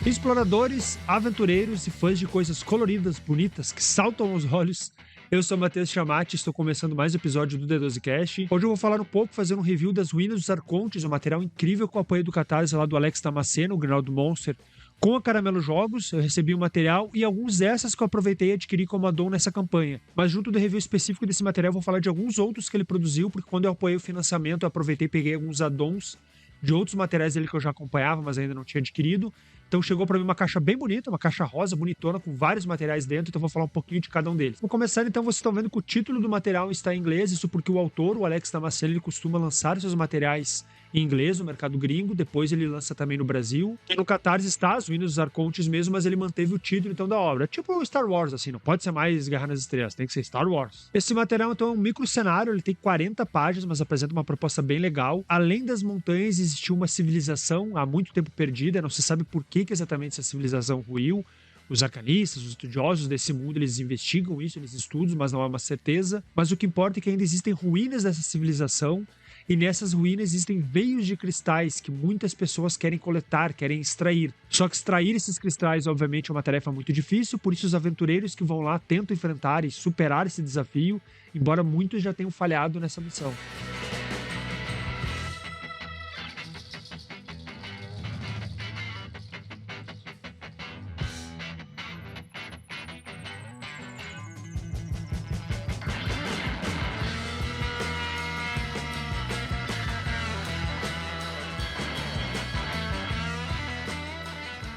Exploradores, aventureiros e fãs de coisas coloridas, bonitas, que saltam aos olhos, eu sou Matheus Chamati, estou começando mais um episódio do D12Cast. Hoje eu vou falar um pouco, fazer um review das Ruínas dos Arcontes, um material incrível com o apoio do Catarse lá do Alex Damasceno, o Grinaldo Monster, com a Caramelo Jogos. Eu recebi o material e alguns extras que eu aproveitei e adquiri como addon nessa campanha. Mas junto do review específico desse material, eu vou falar de alguns outros que ele produziu, porque quando eu apoiei o financiamento, eu aproveitei e peguei alguns addons de outros materiais dele que eu já acompanhava, mas ainda não tinha adquirido. Então chegou para mim uma caixa bem bonita, uma caixa rosa, bonitona, com vários materiais dentro, então eu vou falar um pouquinho de cada um deles. Vou começar então, vocês estão vendo que o título do material está em inglês, isso porque o autor, o Alex Damasceno, ele costuma lançar seus materiais em inglês no mercado gringo, depois ele lança também no Brasil. E no Catarse está as Ruínas dos Arcontes mesmo, mas ele manteve o título então da obra. É tipo Star Wars, assim, não pode ser mais Guerra nas Estrelas, tem que ser Star Wars. Esse material então é um micro cenário, ele tem 40 páginas, mas apresenta uma proposta bem legal. Além das montanhas, existiu uma civilização há muito tempo perdida, não se sabe por que exatamente essa civilização ruiu. Os arcanistas, os estudiosos desse mundo, eles investigam isso, eles estudam, mas não há uma certeza. Mas o que importa é que ainda existem ruínas dessa civilização, e nessas ruínas existem veios de cristais que muitas pessoas querem coletar, querem extrair. Só que extrair esses cristais, obviamente, é uma tarefa muito difícil, por isso os aventureiros que vão lá tentam enfrentar e superar esse desafio, embora muitos já tenham falhado nessa missão.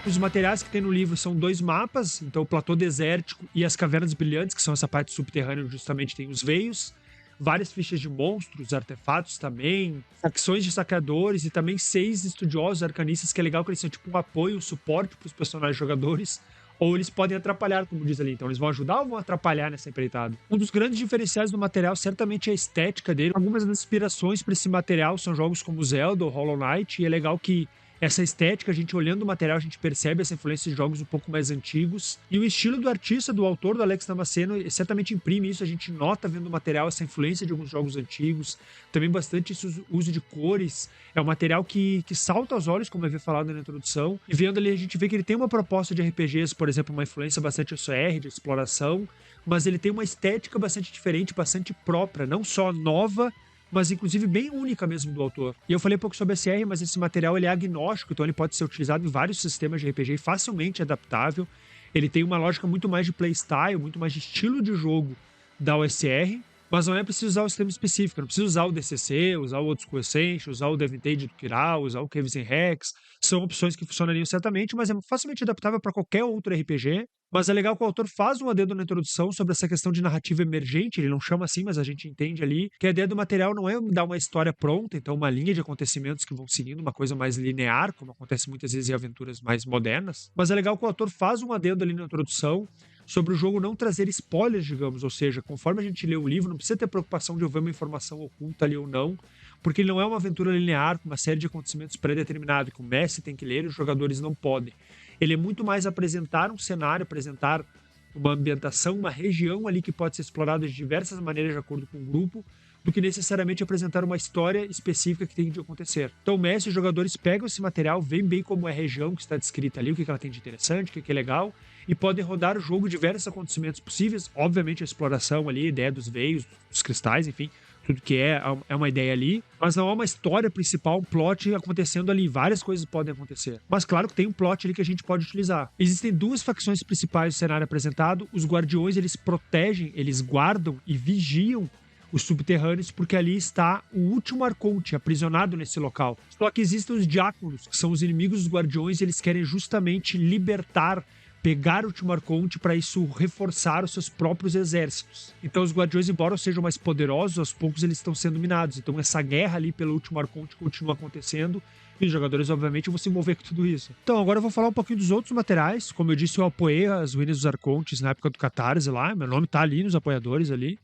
Os materiais que tem no livro são 2 mapas, então o platô desértico e as cavernas brilhantes, que são essa parte subterrânea onde justamente tem os veios, várias fichas de monstros, artefatos também, facções de saqueadores e também 6 estudiosos arcanistas, que é legal que eles são tipo um apoio, um suporte para os personagens jogadores, ou eles podem atrapalhar, como diz ali. Então eles vão ajudar ou vão atrapalhar nessa empreitada. Um dos grandes diferenciais do material certamente é a estética dele. Algumas das inspirações para esse material são jogos como Zelda ou Hollow Knight, e é legal que essa estética, a gente olhando o material, a gente percebe essa influência de jogos um pouco mais antigos. E o estilo do artista, do autor, do Alex Damasceno, certamente imprime isso. A gente nota vendo o material essa influência de alguns jogos antigos. Também bastante esse uso de cores. É um material que salta aos olhos, como eu havia falado na introdução. E vendo ali, a gente vê que ele tem uma proposta de RPGs, por exemplo, uma influência bastante OCR, de exploração. Mas ele tem uma estética bastante diferente, bastante própria. Não só nova, mas inclusive bem única mesmo do autor. E eu falei um pouco sobre a SR, mas esse material ele é agnóstico, então ele pode ser utilizado em vários sistemas de RPG, facilmente adaptável. Ele tem uma lógica muito mais de playstyle, muito mais de estilo de jogo da OSR, mas não é preciso usar o sistema específico, não precisa usar o DCC, usar o Old School Essential, usar o Devintage do Kiral, usar o Caves and Rex. São opções que funcionariam certamente, mas é facilmente adaptável para qualquer outro RPG. Mas é legal que o autor faz um adendo na introdução sobre essa questão de narrativa emergente, ele não chama assim, mas a gente entende ali que a ideia do material não é dar uma história pronta, então uma linha de acontecimentos que vão seguindo, uma coisa mais linear, como acontece muitas vezes em aventuras mais modernas. Mas é legal que o autor faz um adendo ali na introdução sobre o jogo não trazer spoilers, digamos, ou seja, conforme a gente lê o livro, não precisa ter preocupação de haver uma informação oculta ali ou não, porque ele não é uma aventura linear com uma série de acontecimentos pré-determinados, que o mestre tem que ler e os jogadores não podem. Ele é muito mais apresentar um cenário, apresentar uma ambientação, uma região ali que pode ser explorada de diversas maneiras de acordo com o grupo, do que necessariamente apresentar uma história específica que tem de acontecer. Então o mestre e os jogadores pegam esse material, veem bem como é a região que está descrita ali, o que ela tem de interessante, o que é legal, e podem rodar o jogo diversos acontecimentos possíveis, obviamente a exploração ali, a ideia dos veios, dos cristais, enfim, tudo que é uma ideia ali, mas não há uma história principal, um plot acontecendo ali, várias coisas podem acontecer. Mas claro que tem um plot ali que a gente pode utilizar. Existem 2 facções principais do cenário apresentado, os guardiões, eles protegem, eles guardam e vigiam os subterrâneos, porque ali está o último arconte aprisionado nesse local. Só que existem os diáconos, que são os inimigos dos guardiões, e eles querem justamente libertar, pegar o último arconte para isso reforçar os seus próprios exércitos. Então os guardiões, embora sejam mais poderosos, aos poucos eles estão sendo minados. Então essa guerra ali pelo último arconte continua acontecendo e os jogadores obviamente vão se envolver com tudo isso. Então agora eu vou falar um pouquinho dos outros materiais. Como eu disse, eu apoiei as Ruínas dos Arcontes na época do Catarse lá, meu nome tá ali nos apoiadores ali.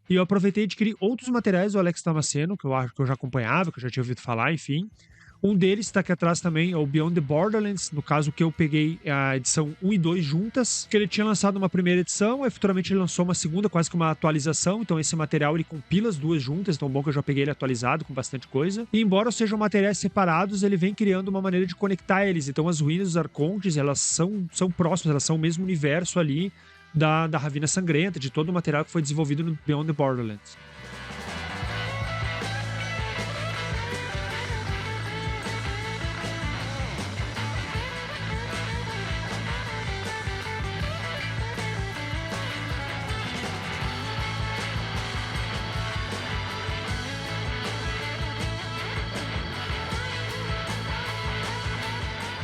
E eu aproveitei e adquiri outros materiais do Alex Damasceno, que eu já acompanhava, que eu já tinha ouvido falar, enfim. Um deles está aqui atrás também, é o Beyond the Borderlands, no caso que eu peguei a edição 1 e 2 juntas, que ele tinha lançado uma primeira edição, aí futuramente ele lançou uma segunda, quase que uma atualização, então esse material ele compila as duas juntas, então bom que eu já peguei ele atualizado com bastante coisa. E embora sejam materiais separados, ele vem criando uma maneira de conectar eles, então as ruínas dos Arcontes, elas são próximas, elas são o mesmo universo ali da Ravina Sangrenta, de todo o material que foi desenvolvido no Beyond the Borderlands.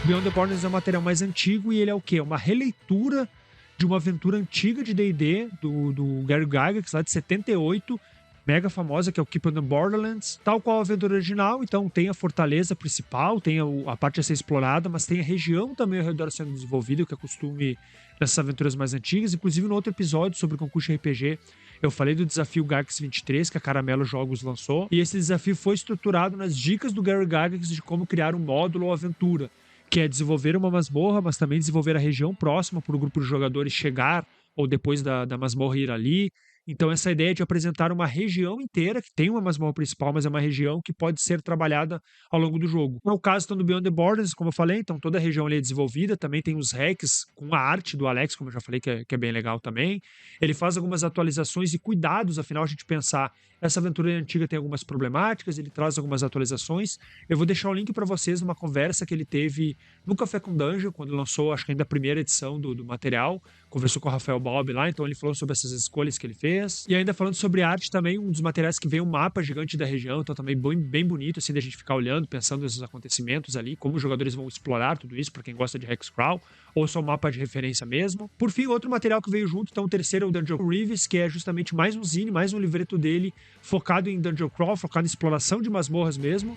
Beyond the Borderlands é um material mais antigo e ele é o quê? Uma releitura de uma aventura antiga de D&D do Gary Gygax, lá de 78, mega famosa, que é o Keep on the Borderlands, tal qual a aventura original. Então tem a fortaleza principal, tem a parte a ser explorada, mas tem a região também ao redor sendo desenvolvida, o que é costume nessas aventuras mais antigas. Inclusive no outro episódio sobre o concurso RPG, eu falei do desafio Gygax 23, que a Caramelo Jogos lançou, e esse desafio foi estruturado nas dicas do Gary Gygax de como criar um módulo ou aventura, que é desenvolver uma masmorra, mas também desenvolver a região próxima para o grupo de jogadores chegar ou depois da masmorra ir ali. Então essa ideia de apresentar uma região inteira, que tem uma masmorra principal, mas é uma região que pode ser trabalhada ao longo do jogo. No caso, então, do Beyond the Borders, como eu falei, então toda a região ali é desenvolvida, também tem os hacks com a arte do Alex, como eu já falei, que é bem legal também. Ele faz algumas atualizações e cuidados, afinal a gente pensar, essa aventura antiga tem algumas problemáticas, ele traz algumas atualizações. Eu vou deixar o link para vocês numa conversa que ele teve no Café com Dungeon, quando lançou, acho que ainda a primeira edição do material, conversou com o Rafael Bob lá, então ele falou sobre essas escolhas que ele fez. E ainda falando sobre arte também, um dos materiais que vem um mapa gigante da região, então também bem bonito, assim, da gente ficar olhando, pensando nesses acontecimentos ali, como os jogadores vão explorar tudo isso, para quem gosta de Hexcrawl, ou só um mapa de referência mesmo. Por fim, outro material que veio junto, então o terceiro é o Dungeon Reeves, que é justamente mais um zine, mais um livreto dele, focado em Dungeon Crawl, focado em exploração de masmorras mesmo.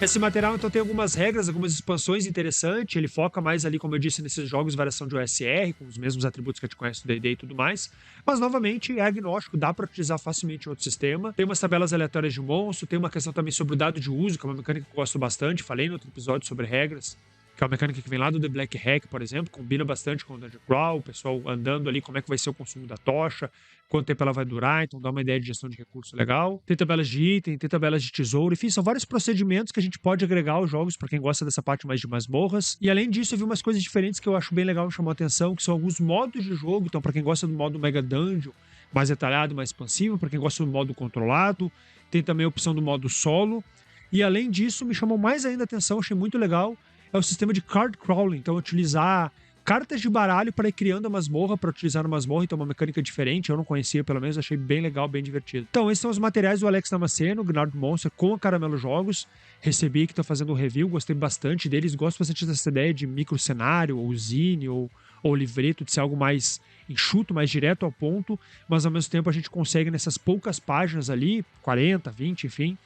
Esse material, então, tem algumas regras, algumas expansões interessantes. Ele foca mais ali, como eu disse, nesses jogos variação de OSR, com os mesmos atributos que a gente conhece do D&D e tudo mais. Mas, novamente, é agnóstico, dá para utilizar facilmente em outro sistema. Tem umas tabelas aleatórias de monstro, tem uma questão também sobre o dado de uso, que é uma mecânica que eu gosto bastante. Falei no outro episódio sobre regras, que é uma mecânica que vem lá do The Black Hack, por exemplo, combina bastante com o Dungeon Crawl, o pessoal andando ali, como é que vai ser o consumo da tocha, quanto tempo ela vai durar, então dá uma ideia de gestão de recurso legal. Tem tabelas de item, tem tabelas de tesouro, enfim, são vários procedimentos que a gente pode agregar aos jogos para quem gosta dessa parte mais de masmorras. E além disso, eu vi umas coisas diferentes que eu acho bem legal, me chamou a atenção, que são alguns modos de jogo, então para quem gosta do modo Mega Dungeon, mais detalhado, mais expansivo, para quem gosta do modo controlado, tem também a opção do modo solo. E além disso, me chamou mais ainda a atenção, achei muito legal, é o sistema de card crawling, então utilizar cartas de baralho para ir criando a masmorra, para utilizar uma masmorra, então uma mecânica diferente, eu não conhecia, pelo menos achei bem legal, bem divertido. Então, esses são os materiais do Alex Damasceno, Gnarled Monster, com a Caramelo Jogos. Recebi que tá fazendo um review, gostei bastante deles, gosto bastante dessa ideia de micro cenário, ou zine, ou livreto, de ser algo mais enxuto, mais direto ao ponto, mas ao mesmo tempo a gente consegue nessas poucas páginas ali, 40, 20, enfim,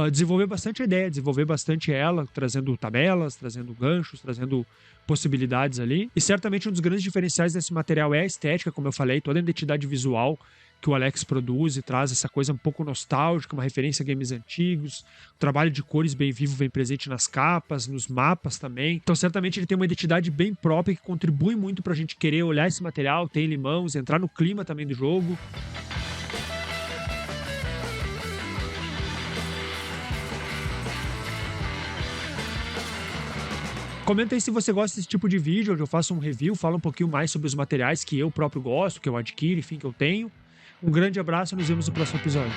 desenvolver bastante a ideia, desenvolver bastante ela, trazendo tabelas, trazendo ganchos, trazendo possibilidades ali. E certamente um dos grandes diferenciais desse material é a estética, como eu falei, toda a identidade visual que o Alex produz e traz essa coisa um pouco nostálgica, uma referência a games antigos, o trabalho de cores bem vivo, bem presente nas capas, nos mapas também. Então certamente ele tem uma identidade bem própria que contribui muito pra gente querer olhar esse material, ter ele em mãos, entrar no clima também do jogo. Comenta aí se você gosta desse tipo de vídeo, onde eu faço um review, falo um pouquinho mais sobre os materiais que eu próprio gosto, que eu adquiro, enfim, que eu tenho. Um grande abraço e nos vemos no próximo episódio.